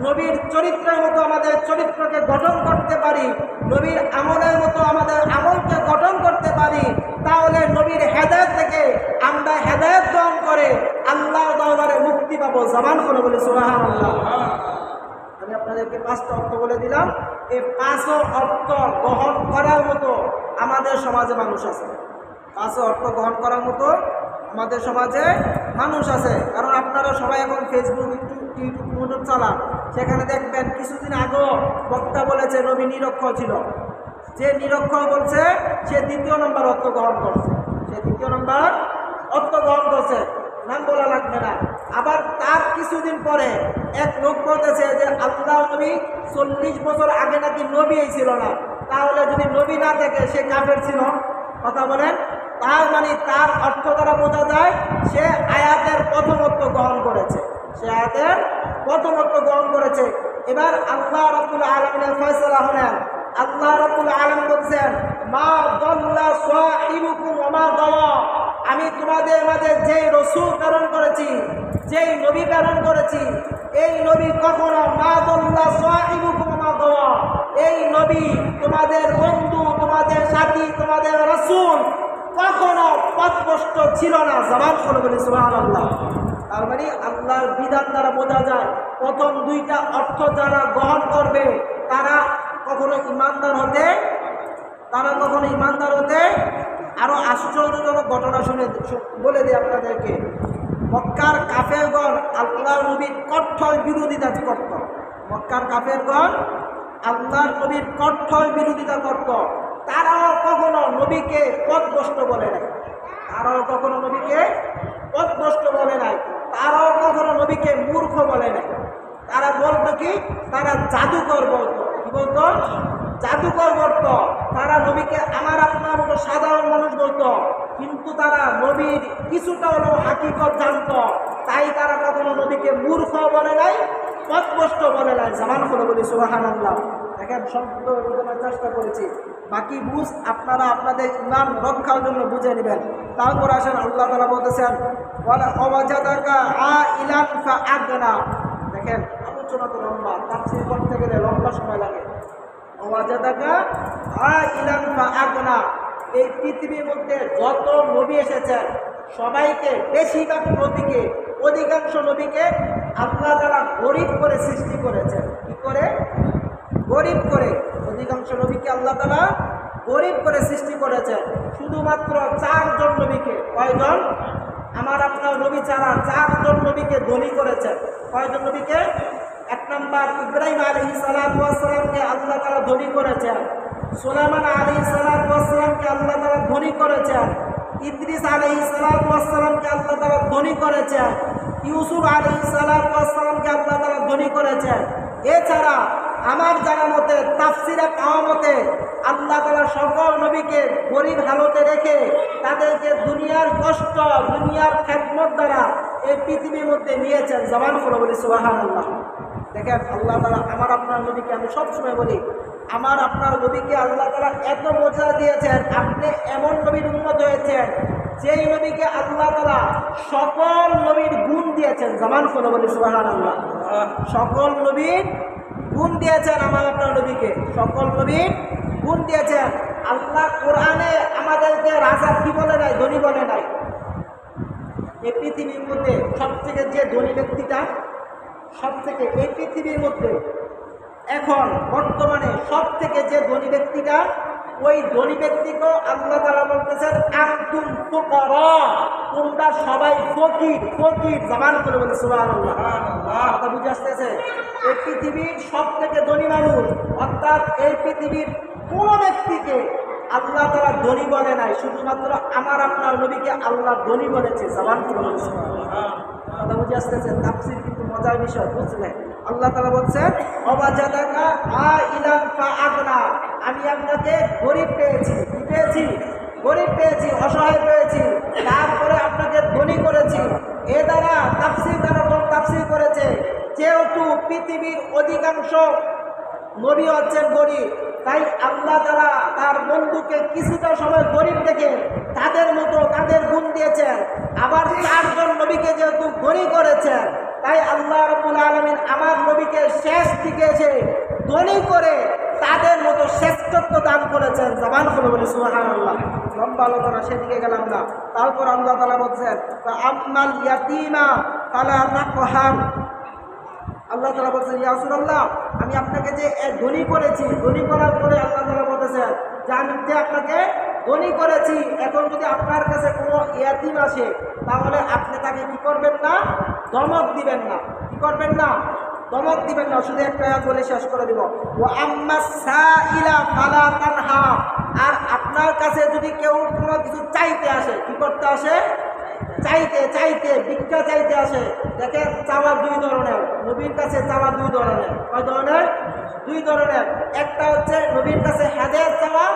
নবীর চরিত্রের মতো আমাদের চরিত্রকে গঠন করতে পারি, নবীর আমলের মতো আমাদের আমলকে গঠন করতে পারি, তাহলে নবীর হেদায়েত থেকে আমরা হেদায়েত গ্রহণ করে আল্লাহর দরবারে মুক্তি পাবো। জবান করে বলি সুবহানাল্লাহ। আমি আপনাদেরকে 5টা অর্থ বলে দিলাম। এই 5ও অর্থ গ্রহণ করার মতো আমাদের সমাজে মানুষ আছে। 5ও অর্থ গ্রহণ করার মতো আমাদের সমাজে মানুষ আছে। কারণ আপনারা সবাই এখন ফেসবুক, ইউটিউব চালান, সেখানে দেখবেন কিছুদিন আগেও বক্তা বলেছে নবী নিরক্ষর ছিল। যে নিরক্ষর বলছে সে 2য় নম্বর অর্থ গ্রহণ করছে, সে 2য় নম্বর অর্থ গ্রহণ করছে, নাম বলা লাগবে না। আবার তার কিছুদিন পরে এক লোক বলতেছে যে আল্লাহ নবী 40 বছর আগে নাকি নবী ছিল না, তাহলে যদি নবী না থাকে সে কাফের ছিল। কথা বলেন, তার মানে তার অর্থ দ্বারা বোঝা যায় সে আয়াতের প্রথম অর্থ গ্রহণ করেছে, সে আয়াতের প্রথম অর্থ গ্রহণ করেছে। এবার আল্লাহ রাব্বুল আলামিনের ফয়সালা হলেন। আল্লাহ রাব্বুল আলামিন বলছেন মা দাল্লা সাহিবুকুম ওয়া মা গাওয়া, আমি তোমাদের মাঝে যেই রাসূল প্রেরণ করেছি, যেই নবী প্রেরণ করেছি, এই নবী কখনো মা দাল্লা সাহিবুকুম ওয়া মা গাওয়া, এই নবী তোমাদের বন্ধু, তোমাদের সাথী, তোমাদের রাসূল কখনো পথভ্রষ্ট ছিল না। জবান করে বলি সুবহানাল্লাহ। তার মানে আল্লাহর বিধান দ্বারা বোঝা যায় প্রথম 2টা অর্থ যারা গ্রহণ করবে তারা কখনো ইমানদার হতে। আরো আশ্চর্যজনক ঘটনা বলে দিই আপনাদেরকে। মক্কার কাফেরগণ আল্লাহর নবীর কঠোর বিরোধিতা করত। মক্কার কাফেরগণ আল্লাহর নবীর কঠোর বিরোধিতা করত। তারাও কখনো নবীকে পথভ্রষ্ট বলে নাই, তারাও কখনো নবীকে পথভ্রষ্ট বলে নাই, তারাও কখনো নবীকে মূর্খ বলে নাই। তারা বলতো কি, তারা জাদুকর বলতো। কি বলতো? জাদুকর বলতো। তারা নবীকে আমার আপনার মতো সাধারণ মানুষ বলতো, কিন্তু তারা নবীর কিছুটা হলেও হাকিকত জানতো, তাই তারা কখনো নবীকে মূর্খ বলে নাই, পথভ্রষ্ট বলে নাই। জামান করে বলি সুবহানাল্লাহ। দেখেন, শব্দ বোঝানোর চেষ্টা করেছি, বাকি বুঝ আপনারা আপনাদের ইমান রক্ষার জন্য বুঝে নেবেন। তারপর আসেন আল্লাহ তাআলা বলতেছেন ওয়াজাদাকা আইলান ফাআগনা। দেখেন, আলোচনা তো লম্বা, তাফসীর করতে গেলে লম্বা সময় লাগে। ওয়াজাদাকা আইলান ফাআগনা, এই পৃথিবীর মধ্যে যত নবী এসেছেন সবাইকে, বেশিরভাগ নবীকে, অধিকাংশ নবীকে আল্লাহ তাআলা গরিব করে সৃষ্টি করেছেন। কি করে? গরিব করে। অধিকাংশ নবীকে আল্লাহ তাআলা গরিব করে সৃষ্টি করেছেন। শুধুমাত্র 4 জন নবীকে, কয়জন? আমার আপনার নবী ছাড়া 4 জন নবীকে ধনী করেছেন। কয়জন নবীকে? 1 নম্বর ইব্রাহিম আলাইহিস সালাতু ওয়াস সালামকে আল্লাহ তাআলা ধনী করেছেন। সুলাইমান আলাইহিস সালাতু ওয়াস সালামকে আল্লাহ তাআলা ধনী করেছেন। ইদ্রিস আলাইহিস সালাতু ওয়াস সালামকে আল্লাহ তাআলা ধনী করেছেন। ইউসুফ আলাইহিস সালাতু ওয়াস সালামকে আল্লাহ তাআলা ধনী করেছেন। এছাড়া আমার জানা মতে, তাফসিরে পাওয়া মতে, আল্লাহ তাআলা সকল নবীকে গরিব হালতে রেখে তাদেরকে দুনিয়ার কষ্ট, দুনিয়ার খেদমত দ্বারা এই পৃথিবীর মধ্যে নিয়েছেন। জবান করে বলি সুবহানাল্লাহ। দেখেন, আল্লাহ তাআলা আমার আপনার নবীকে, আমি সবসময় বলি, আমার আপনার নবীকে আল্লাহ তাআলা এত মর্যাদা দিয়েছেন, আপনি এমন নবীর উম্মত হয়েছেন যেই নবীকে আল্লাহ তাআলা সকল নবীর গুণ দিয়েছেন। জবান করে বলি সুবহানাল্লাহ। সকল নবীর গুণ দিয়েছেন আমার আপনার নবীকে, সকল নবীর গুণ দিয়েছেন। আল্লাহ কোরআনে আমাদেরকে রাজা কি বলে নাই? ধনী বলে নাই। এই পৃথিবীর মধ্যে সবথেকে যে ধনী ব্যক্তিটা, সবথেকে এই পৃথিবীর মধ্যে এখন বর্তমানে সবথেকে যে ধনী ব্যক্তিটা, ওই ধনী ব্যক্তিকেও আল্লাহ তাআলা বলতেছেন আনতুম ফুকারা, তোমরা সবাই ফকির। ফকির, জবান করে বলি সুবহানাল্লাহ। কথা বুঝে আসতেছে? এই পৃথিবীর সবথেকে ধনী মানুষ, অর্থাৎ এই পৃথিবীর কোনো ব্যক্তিকে আল্লাহ তাআলা ধনী বলে নাই, শুধুমাত্র আমার আপনার নবীকে আল্লাহ ধনী বলেছে। জবান করে বলি সুবহানাল্লাহ। কথা বুঝে আসতেছে? তাফসীর কিন্তু মজার বিষয়, বুঝলেন? আল্লাহ তাআলা বলছেন ওয়াজাদাকা আইলান ফাআগনা, আমি আপনাকে গরিব পেয়েছি। কি পেয়েছি? গরিব পেয়েছি, অসহায় পেয়েছি, তারপরে আপনাকে ধনী করেছি। এ দ্বারা তাফসীরকারগণ তাফসীর করেছে, যেহেতু পৃথিবীর অধিকাংশ নবী হচ্ছেন গরিব, তাই আল্লাহ তাআলা তার বন্ধুকে কিছুটা সময় গরিব দেখে তাদের মতো তাদের গুণ দিয়েছেন। আবার 4 জন নবীকে যেহেতু ধনী করেছেন, তাই আল্লাহ রাব্বুল আলামিন আমার নবীকে শেষ দিকে এসে ধনী করে তাদের মতো শ্রেষ্ঠত্ব দান করেছেন। জবান খুলে বলি সুবহানাল্লাহ। লম্বা আলোচনা, সেদিকে গেলাম না। তারপর আল্লাহ তাআলা বলছেন, আম্মাল ইয়াতীমা ফালা তাকহার। আল্লাহ তাআলা বলছেন, ইয়া রাসূলুল্লাহ, আমি আপনাকে যে ধনী করেছি, ধনী করার পরে আল্লাহ তাআলা বলতেছেন যে আমি যে আপনাকে ধনী করেছি, এখন যদি আপনার কাছে কোনো ইয়াতীম আসে, তাহলে আপনি তাকে কি করবেন না? ধমক দিবেন না। কি করবেন না? ধমক দিবেন না। শুধু একটা আয়াত বলে শেষ করে দিব, ওয়া আম্মাস সাইলা ফালা তানহা। আর আপনার কাছে যদি কেউ কোনো কিছু চাইতে আসে, কি করতে আসে? চাইতে ভিক্ষা চাইতে আসে। দেখেন, চাওয়া 2 ধরনের। নবীর কাছে চাওয়া 2 ধরনের। কয় ধরনের? 2 ধরনের। একটা হচ্ছে নবীর কাছে হেদায়েত চাওয়া,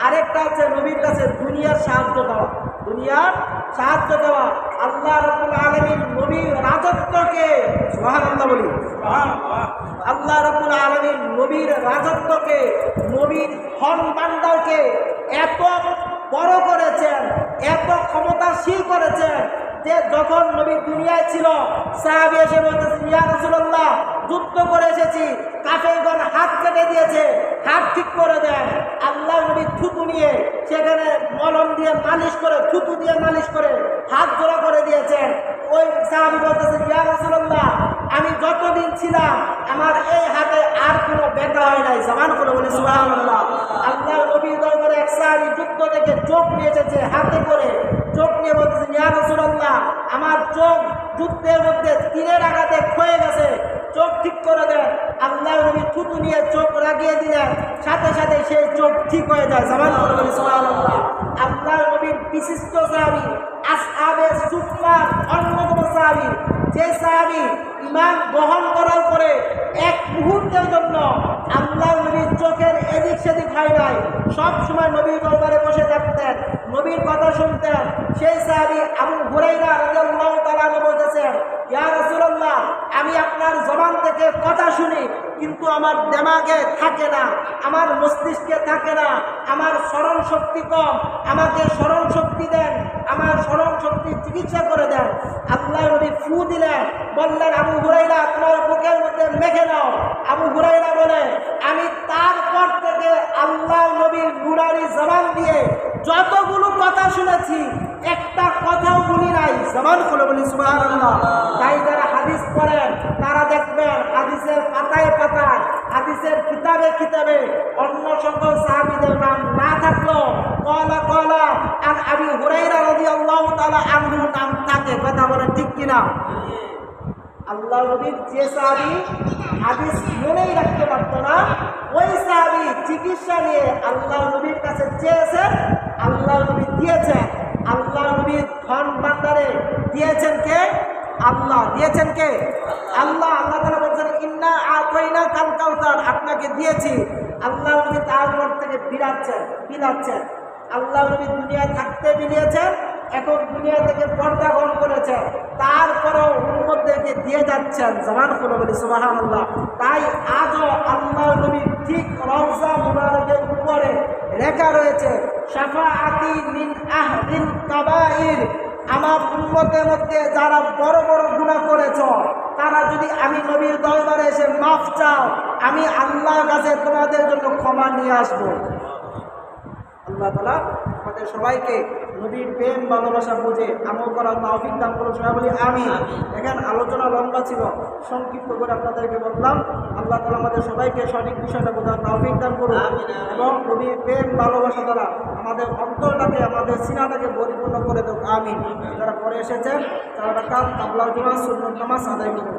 আরেকটা হচ্ছে নবীর কাছে দুনিয়ার সাহায্য দেওয়া। দুনিয়ার সাহায্য দেওয়া। আল্লাহ রাব্বুল আলামিন নবীর রাজত্বকে, সুবহানাল্লাহ বলি, আল্লাহ রাব্বুল আলামিন নবীর রাজত্বকে, নবীর ধন ভান্ডারকে এত বড় করেছেন, এত ক্ষমতাশীল করেছেন যে যখন নবী দুনিয়ায় ছিল, সাহাবী এসে বলতেছেন, ইয়া রাসূলুল্লাহ, যুদ্ধ করে এসেছি, কাফেরগণ হাত কেটে দিয়েছে, হাত ঠিক করে দেন। আল্লাহ নবী থুতু নিয়ে সেখানে মলম দিয়ে মালিশ করে, থুতু দিয়ে মালিশ করে হাত জোড়া করে দিয়েছেন। ওই সাহাবী বলতেছেন, ইয়া রাসূলুল্লাহ, আমি যতদিন ছিলাম আমার এই হাতে আর কোনো ব্যথা হয় নাই। জবান করে বলি সুবহানাল্লাহ। আল্লাহ নবী দরবারে এক সাহাবী যুদ্ধ থেকে চোখ নিয়ে এসেছে হাতে করে, চোখ নিয়ে বলতেছেন, ইয়া রাসূলুল্লাহ, আমার চোখ যুদ্ধের মধ্যে তীরের আঘাতে ক্ষয়ে গেছে, চোখ ঠিক করে দেন। আল্লাহ নবী থুতু নিয়ে চোখ লাগিয়ে দিলেন, সাথে সাথে সেই চোখ ঠিক হয়ে যায়। জবান করে বলি সুবহানাল্লাহ। আল্লাহ নবীর বিশিষ্ট সাহাবী, আসহাবে সুফফার অন্যতম সাহাবী, যে সাহাবী ঈমান গ্রহণ করার পরে এক মুহূর্তের জন্য আল্লাহ নবীর চোখের এদিক সেদিক হয় নাই, সব সময় নবীর দরবারে বসে থাকতেন, নবীর কথা শুনতেন, সেই সাহাবী আবু হুরায়রা রাদিয়াল্লাহু তাআলা বলতেছেন, ইয়া রাসূলুল্লাহ, আমি আপনার জবান থেকে কথা শুনি, কিন্তু আমার দিমাগে থাকে না, আমার মস্তিষ্কে থাকে না, আমার স্মরণ শক্তি কম, আমাকে স্মরণ শক্তি দেন, আমার স্মরণ শক্তি চিকিৎসা করে দেন। আল্লাহ নবী ফু দিলেন, বললেন, আবু হুরায়রা, তোমার বুকের মধ্যে মেখে নাও। আবু হুরায়রা বলে, আমি তারপর থেকে আল্লাহ নবীর নুরানি জবান দিয়ে যতগুলো কথা শুনেছি, একটা কথাও বলি নাই। জবান খুলে বলি সুবহানাল্লাহ। তাই যারা হাদিস পড়েন তারা দেখবেন হাদিসের পাতায় পাতায়, হাদিসের কিতাবে কিতাবে অন্য সকল সাহাবীদের নাম না থাকলেও কলা কলা আর আবু হুরায়রা রাদিয়াল্লাহু তাআলা আনহু নাম থাকে। কথা বলেন ঠিক কিনা? আল্লাহ নবীর যে সাহাবী হাদিস মনেই রাখতে পারত না, ওই সাহাবী চিকিৎসা নিয়ে আল্লাহ নবীর কাছে চেয়েছেন, আল্লাহ নবী দিয়েছেন। আল্লাহ নবীর ধন ভান্ডারে দিয়েছেন কে? আল্লাহ। দিয়েছেন কে? আল্লাহ। আল্লাহ তাআলা বলছেন, ইন্না আতাইনা কাল কাউসার, আপনাকে দিয়েছি। আল্লাহ নবী তারপর থেকে বিলাচ্ছেন। আল্লাহ নবী দুনিয়ায় থাকতে বিলিয়েছেন, এখন দুনিয়া থেকে পর্দা গ্রহণ করেছেন, তারপরেও উম্মতদেরকে দিয়ে যাচ্ছেন। জবান খুলে বলি সুবহানাল্লাহ। তাই আজও আল্লাহ নবী ঠিক রওজা মুবারকের উপরে লেখা রয়েছে, শাফাআতি মিন আহলিল কাবাইর, আমার উম্মতের মধ্যে যারা বড় বড় গুনাহ করেছ, তারা যদি আমি নবীর দরবারে এসে মাফ চাও, আমি আল্লাহর কাছে তোমাদের জন্য ক্ষমা নিয়ে আসবো। আল্লাহ তাআলা আমাদের সবাইকে নবীর প্রেম ভালোবাসা বুঝে আমল করার তৌফিক দান করুন। সবাই বলি আমিন। দেখেন, আলোচনা লম্বা ছিল, সংক্ষিপ্ত করে আপনাদেরকে বললাম। আল্লাহ তাআলা আমাদের সবাইকে সঠিক বিষয়টা বোঝার তৌফিক দান করুন এবং নবীর প্রেম ভালোবাসা দ্বারা আমাদের অন্তরটাকে, আমাদের সিনাটাকে পরিপূর্ণ করে দেব। আমিন। যারা পরে এসেছেন তারা রাকাত, কাবলা জুমা, সুন্নত নামাজ আদায় করুন।